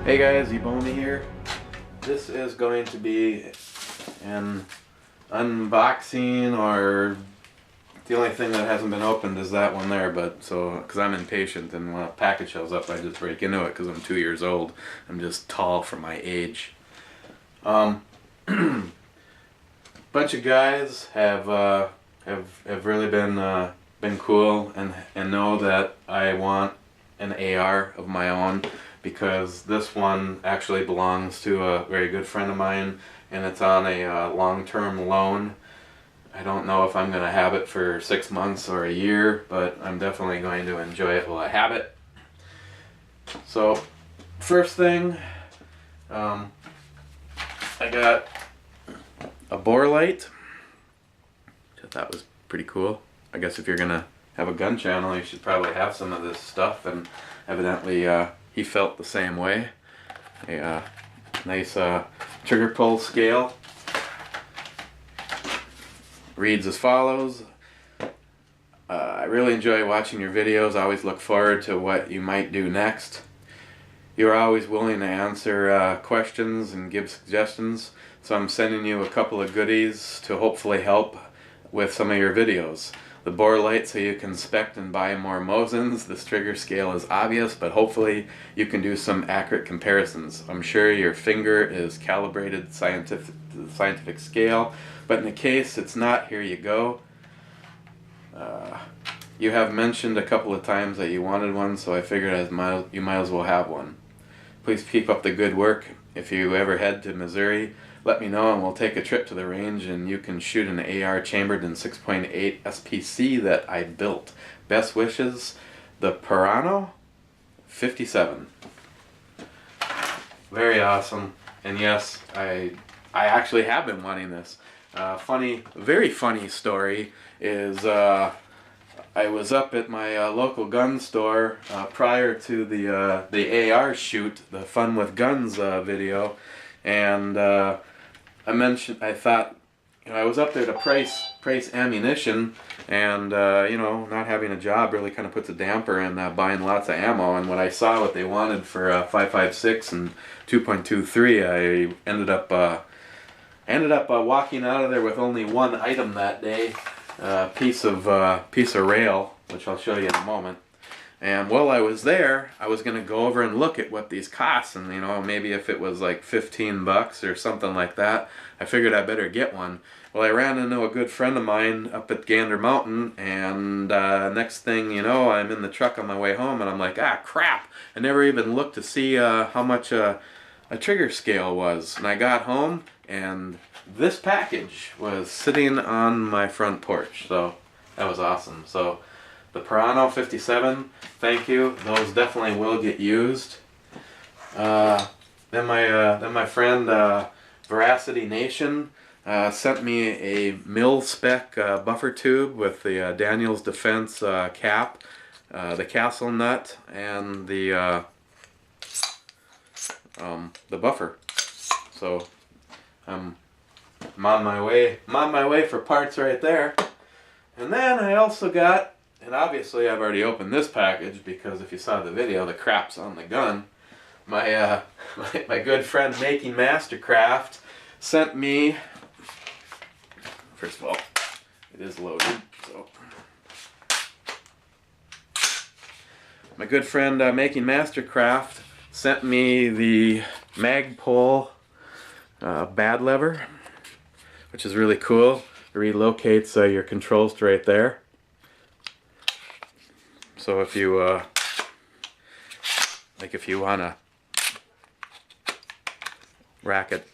Hey guys, ebomey here. This is going to be an unboxing, or the only thing that hasn't been opened is that one there, but so, because I'm impatient and when a package shows up I just break into it because I'm 2 years old. I'm just tall for my age. Bunch of guys have really been cool and know that I want an AR of my own, because this one actually belongs to a very good friend of mine and it's on a long-term loan. I don't know if I'm going to have it for 6 months or a year, but I'm definitely going to enjoy it while I have it. So first thing, I got a bore light, which I thought was pretty cool. I guess if you're going to have a gun channel, you should probably have some of this stuff, and evidently he felt the same way. A nice trigger pull scale. Reads as follows. I really enjoy watching your videos. I always look forward to what you might do next. You are always willing to answer questions and give suggestions, so I'm sending you a couple of goodies to hopefully help with some of your videos. The bore light so you can spec and buy more Mosins. This trigger scale is obvious, but hopefully you can do some accurate comparisons. I'm sure your finger is calibrated scientific scale, but in the case it's not, here you go. You have mentioned a couple of times that you wanted one, so I figured you might as well have one. Please keep up the good work. If you ever head to Missouri, let me know and we'll take a trip to the range and you can shoot an AR chambered in 6.8 SPC that I built. Best wishes, the Paracord 57. Very awesome. And yes, I actually have been wanting this. Very funny story is I was up at my local gun store prior to the AR shoot, the Fun with Guns video, and I thought, I was up there to price ammunition, and not having a job really kind of puts a damper in buying lots of ammo. And when I saw what they wanted for 5.56 and 2.23, I ended up walking out of there with only one item that day, piece of rail, which I'll show you in a moment. And while I was there, I was going to go over and look at what these cost, and maybe if it was like 15 bucks or something like that, I figured I better get one. Well, I ran into a good friend of mine up at Gander Mountain, and next thing you know, I'm in the truck on my way home, and I'm like, ah, crap! I never even looked to see how much a trigger scale was. And I got home, and this package was sitting on my front porch, so that was awesome. So the Paracord 57, thank you. Those definitely will get used. Then my friend Veracity Nation sent me a mil-spec buffer tube with the Daniels Defense cap, the castle nut, and the buffer. So I'm on my way for parts right there. And then I also got, and obviously I've already opened this package because if you saw the video, the crap's on the gun. My good friend Making Mastercraft sent me, first of all, it is loaded, so. My good friend Making Mastercraft sent me the Magpul bad lever, which is really cool. It relocates your controls to right there. So if you if you want to rack it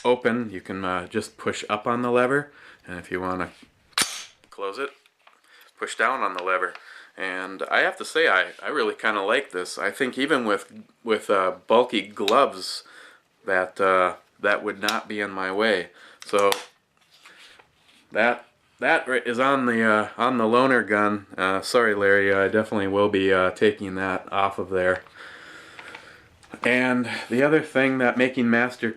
open, you can just push up on the lever, and if you want to close it, push down on the lever. And I have to say, I really kind of like this. I think even with bulky gloves, that would not be in my way. So that is on the loaner gun. Sorry, Larry, I definitely will be taking that off of there. And the other thing that Making Master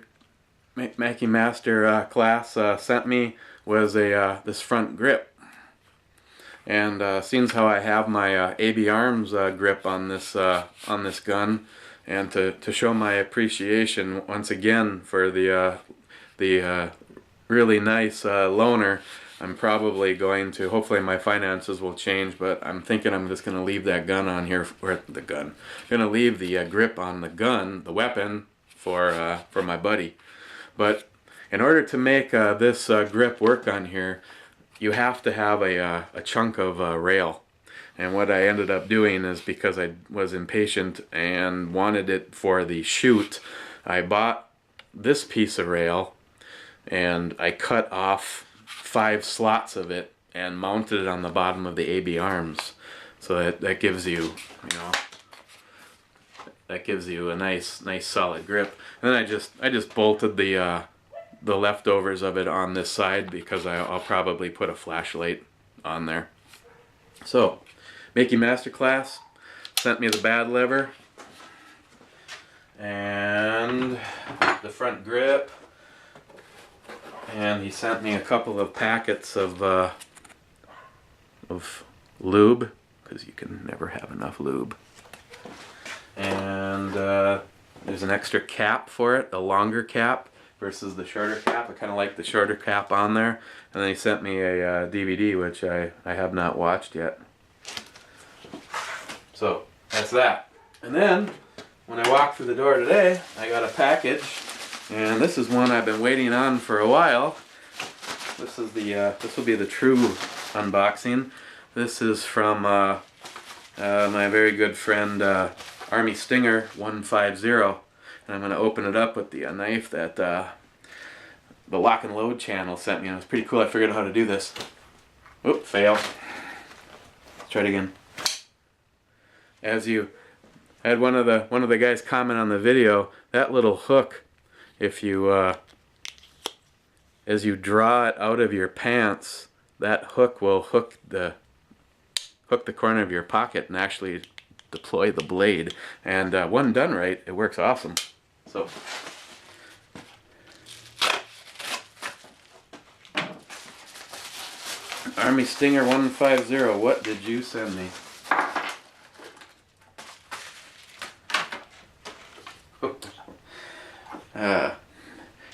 class sent me was this front grip. And seeing how I have my AB Arms grip on this gun, And to show my appreciation once again for the really nice loaner, I'm probably going to, hopefully my finances will change, but I'm thinking I'm just going to leave that gun on here, or the gun. I'm going to leave the grip on the gun, the weapon, for my buddy. But in order to make this grip work on here, you have to have a chunk of rail. And what I ended up doing is, because I was impatient and wanted it for the shoot, I bought this piece of rail and I cut off 5 slots of it and mounted it on the bottom of the AB arms. So that gives you, that gives you a nice solid grip. And then I just bolted the leftovers of it on this side, because I'll probably put a flashlight on there. So, Makey Masterclass sent me the bad lever and the front grip, and he sent me a couple of packets of lube, because you can never have enough lube. And there's an extra cap for it, a longer cap versus the shorter cap. I kind of like the shorter cap on there. And then he sent me a DVD, which I have not watched yet. So that's that. And then when I walked through the door today, I got a package, and this is one I've been waiting on for a while. This is this will be the true unboxing. This is from my very good friend Army Stinger 150, and I'm going to open it up with the knife that the Lock and Load channel sent me. And it's pretty cool. I figured out how to do this. Oop, fail. Let's try it again. I had one of the guys comment on the video, that little hook, if you as you draw it out of your pants, that hook will hook the corner of your pocket and actually deploy the blade. And when done right, it works awesome. So Army Stinger 150, what did you send me?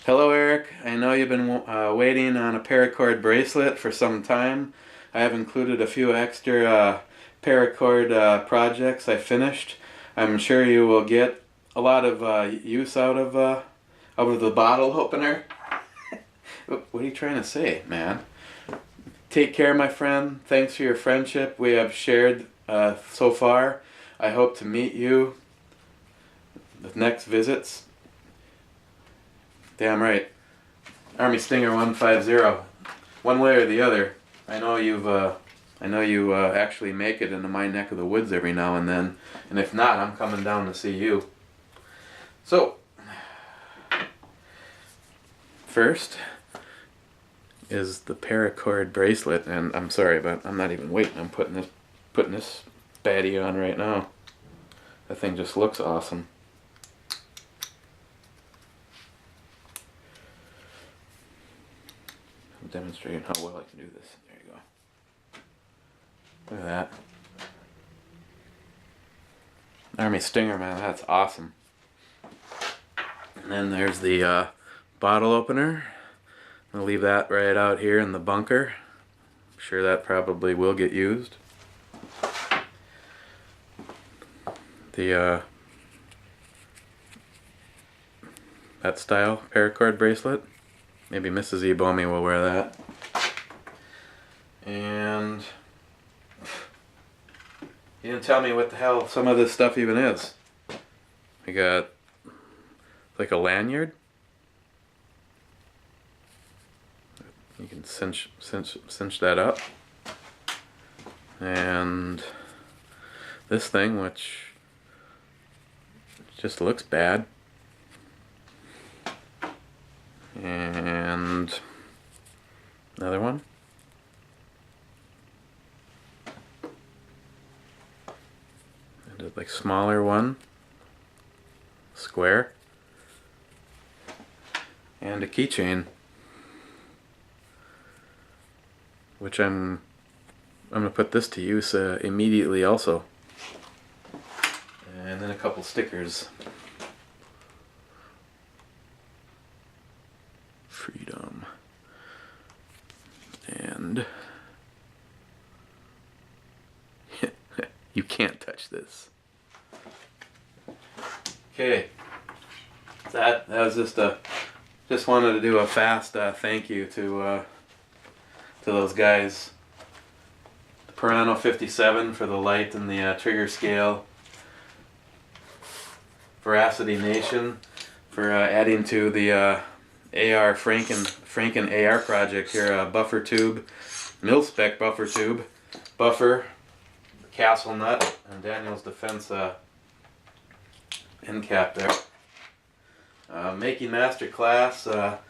Hello Eric, I know you've been waiting on a Paracord bracelet for some time. I have included a few extra Paracord projects I finished. I'm sure you will get a lot of use out of the bottle opener. What are you trying to say, man? Take care, my friend. Thanks for your friendship we have shared so far. I hope to meet you the next visits. Damn right. Army Stinger 150. One way or the other. I know you actually make it into my neck of the woods every now and then, and if not, I'm coming down to see you. So, first is the Paracord bracelet, and I'm sorry, but I'm not even waiting. I'm putting this baddie on right now. That thing just looks awesome. I'm demonstrating how well I can do this. There you go. Look at that. Army Stinger, man, that's awesome. And then there's the bottle opener. I'll leave that right out here in the bunker. I'm sure that probably will get used. The that style Paracord bracelet. Maybe Mrs. Ebomey will wear that. And you didn't tell me what the hell some of this stuff even is. We got like a lanyard. You can cinch that up. And this thing, which just looks bad. And another one. And a like smaller one, square, and a keychain, which I'm gonna put this to use immediately also. And then couple stickers. Freedom. And you can't touch this. Okay. That was just wanted to do a fast thank you to those guys. Paracord 57 for the light and the trigger scale. Veracity Nation for adding to the AR Franken AR project here. Buffer tube, mil-spec buffer tube, buffer, castle nut, and Daniel's Defense end cap there. Making master class. Like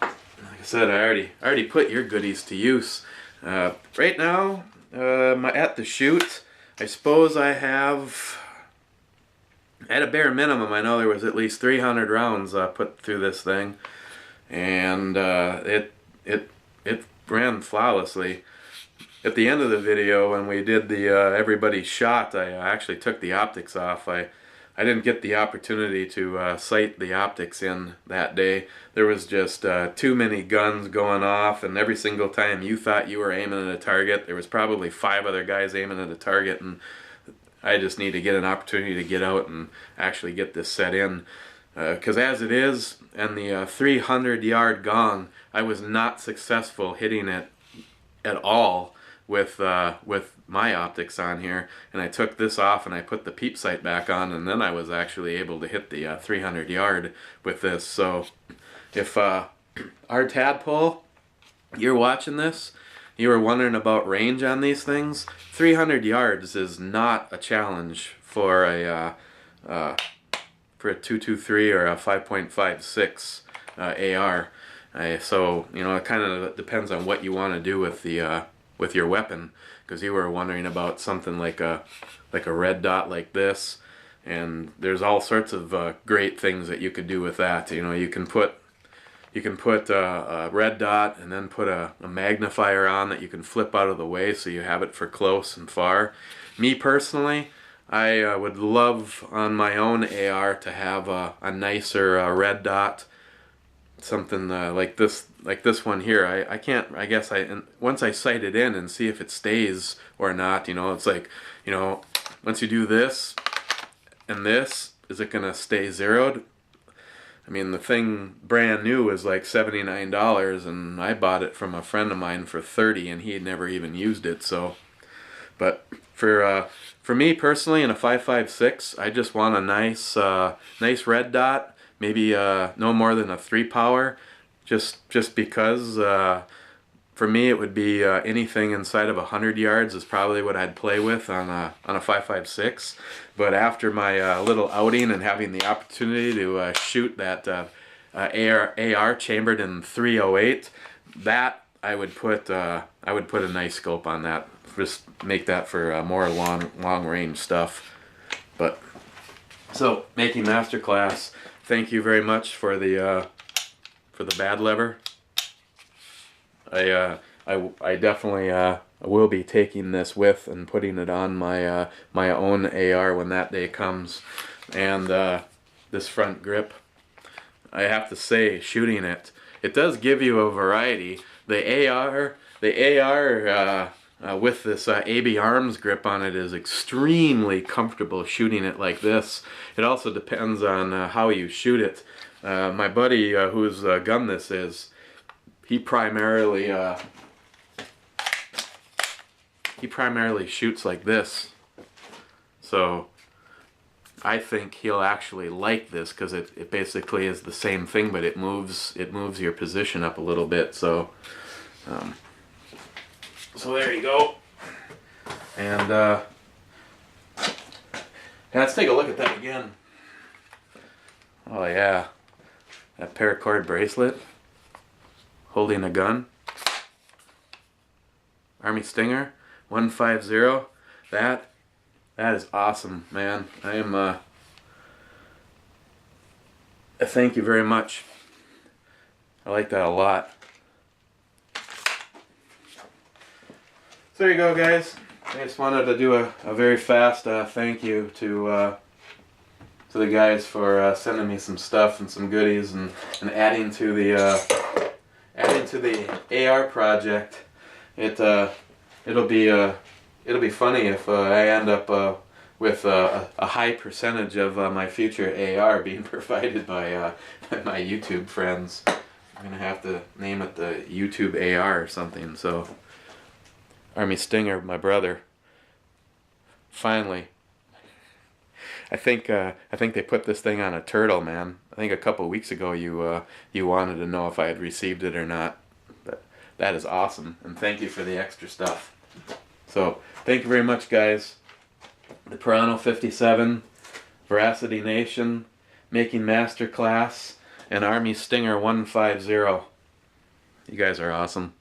I said, I already put your goodies to use. Right now, at the shoot, I suppose I have, at a bare minimum, I know there was at least 300 rounds put through this thing, and it ran flawlessly. At the end of the video, when we did the everybody shot, I actually took the optics off. I didn't get the opportunity to sight the optics in that day. There was just too many guns going off, and every single time you thought you were aiming at a target, there was probably 5 other guys aiming at a target, and I just need to get an opportunity to get out and actually get this set in. Because as it is, and the 300-yard gong, I was not successful hitting it at all with my optics on here, and I took this off and I put the peep sight back on, and then I was actually able to hit the 300 yard with this. So if our tadpole, you're watching this, you were wondering about range on these things, 300 yards is not a challenge for a 223 or a 5.56 AR. So you know, it kind of depends on what you want to do with the with your weapon, because you were wondering about something like a red dot like this, and there's all sorts of great things that you could do with that. You know, you can put a red dot and then put a magnifier on that you can flip out of the way so you have it for close and far. Me personally, I would love on my own AR to have a nicer red dot, something like this one here. I can't, I guess once I sight it in and see if it stays or not, you know, it's like, you know, once you do this and this, is it gonna stay zeroed? I mean, the thing brand new was like $79, and I bought it from a friend of mine for $30, and he had never even used it. So, but for me personally, in a 5.56, I just want a nice red dot. Maybe no more than a 3 power, just because for me it would be anything inside of 100 yards is probably what I'd play with on a 5.56. But after my little outing and having the opportunity to shoot that AR chambered in 308, that I would put a nice scope on that. Just make that for more long range stuff. But so making masterclass. Thank you very much for the bad lever. I definitely will be taking this with and putting it on my my own AR when that day comes. And this front grip, I have to say, shooting it does give you a variety. The AR with this AB Arms grip on it is extremely comfortable shooting it like this. It also depends on how you shoot it. My buddy whose gun this is, he primarily shoots like this. So I think he'll actually like this, because it basically is the same thing, but it moves your position up a little bit. So so there you go. And let's take a look at that again. Oh yeah, that paracord bracelet, holding a gun. Army Stinger 150. That is awesome, man. I am thank you very much. I like that a lot. So there you go, guys. I just wanted to do a very fast thank you to to the guys for sending me some stuff and some goodies and adding to the AR project. It'll be funny if I end up with a high percentage of my future AR being provided by my YouTube friends. I'm gonna have to name it the YouTube AR or something. So, Army Stinger, my brother. Finally, I think they put this thing on a turtle, man. I think a couple weeks ago you wanted to know if I had received it or not. That is awesome, and thank you for the extra stuff. So, thank you very much, guys. The Piranha 57, Veracity Nation, Making Masterclass, and Army Stinger 150. You guys are awesome.